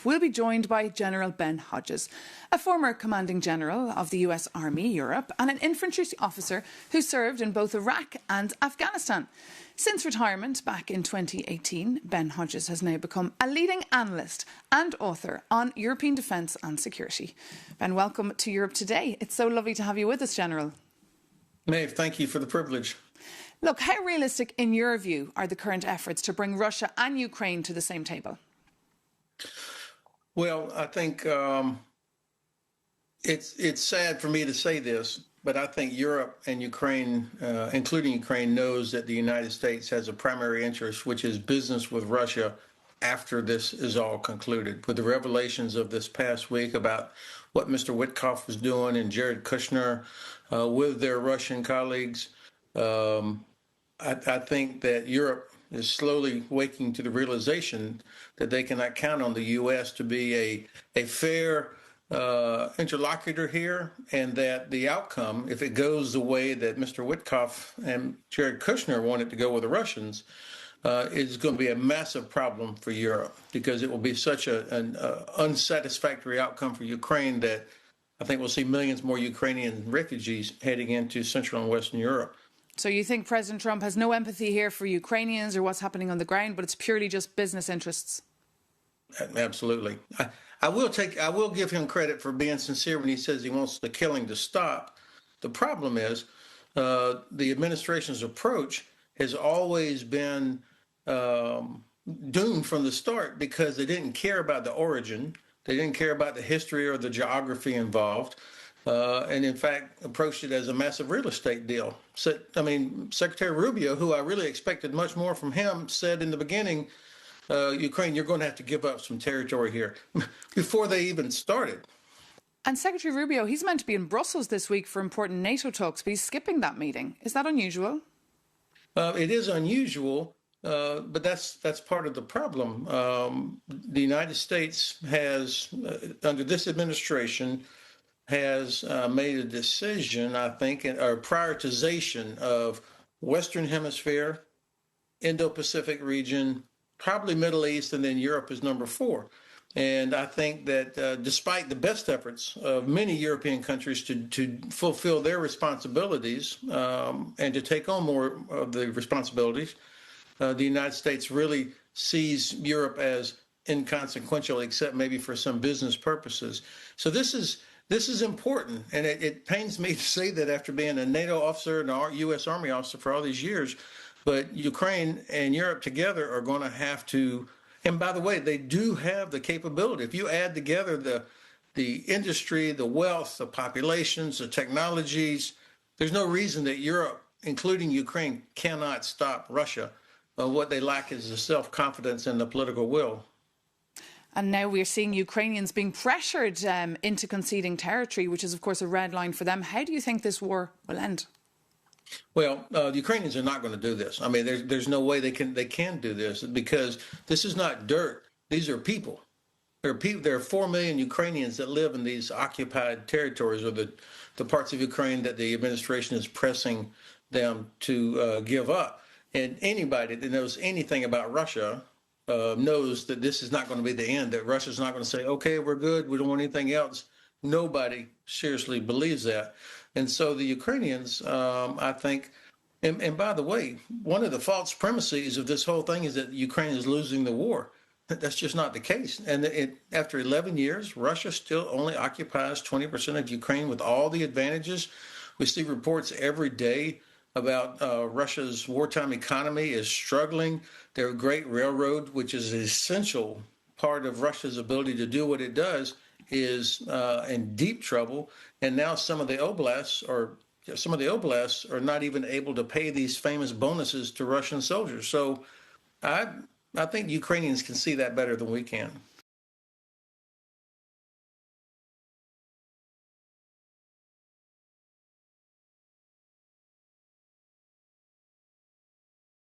we'll be joined by General Ben Hodges, a former commanding general of the US Army Europe and an infantry officer who served in both Iraq and Afghanistan. Since retirement back in 2018, Ben Hodges has now become a leading analyst and author on European defence and security. Ben, welcome to Europe Today. It's so lovely to have you with us, General. Maeve, thank you for the privilege. Look, how realistic, in your view, are the current efforts to bring Russia and Ukraine to the same table? Well, I think it's sad for me to say this, but I think Europe and Ukraine, including Ukraine, knows that the United States has a primary interest, which is business with Russia after this is all concluded. With the revelations of this past week about what Mr. Witkoff was doing and Jared Kushner with their Russian colleagues, I think that Europe is slowly waking to the realization that they cannot count on the U.S. to be a fair interlocutor here, and that the outcome, if it goes the way that Mr. Witkoff and Jared Kushner wanted to go with the Russians, is going to be a massive problem for Europe, because it will be such an unsatisfactory outcome for Ukraine that I think we'll see millions more Ukrainian refugees heading into Central and Western Europe. So you think President Trump has no empathy here for Ukrainians or what's happening on the ground, but it's purely just business interests? Absolutely. I will give him credit for being sincere when he says he wants the killing to stop. The problem is the administration's approach has always been doomed from the start, because they didn't care about the origin. They didn't care about the history or the geography involved. And in fact, approached it as a massive real estate deal. So, Secretary Rubio, who I really expected much more from him, said in the beginning, Ukraine, you're going to have to give up some territory here, before they even started. And Secretary Rubio, he's meant to be in Brussels this week for important NATO talks, but he's skipping that meeting. Is that unusual? It is unusual, but that's part of the problem. The United States has, under this administration, has made a decision, I think, or prioritization of Western Hemisphere, Indo-Pacific region, probably Middle East, and then Europe is number 4. And I think that despite the best efforts of many European countries to fulfill their responsibilities and to take on more of the responsibilities, the United States really sees Europe as inconsequential, except maybe for some business purposes. So this is important, and it pains me to say that after being a NATO officer and a U.S. Army officer for all these years, but Ukraine and Europe together are going to have to, and by the way, they do have the capability. If you add together the industry, the wealth, the populations, the technologies, there's no reason that Europe, including Ukraine, cannot stop Russia. What they lack is the self-confidence and the political will. And now we're seeing Ukrainians being pressured into conceding territory, which is, of course, a red line for them. How do you think this war will end? Well, the Ukrainians are not going to do this. I mean, there's no way they can do this, because this is not dirt. These are people. There are 4 million Ukrainians that live in these occupied territories, or the parts of Ukraine that the administration is pressing them to give up. And anybody that knows anything about Russia knows that this is not going to be the end, that Russia's not going to say, okay, we're good, we don't want anything else. Nobody seriously believes that. And so the Ukrainians, I think, and by the way, one of the false premises of this whole thing is that Ukraine is losing the war. That's just not the case. And after 11 years, Russia still only occupies 20% of Ukraine with all the advantages. We see reports every day about Russia's wartime economy is struggling. Their great railroad, which is an essential part of Russia's ability to do what it does, is in deep trouble. And now some of the oblasts are not even able to pay these famous bonuses to Russian soldiers. So I think Ukrainians can see that better than we can.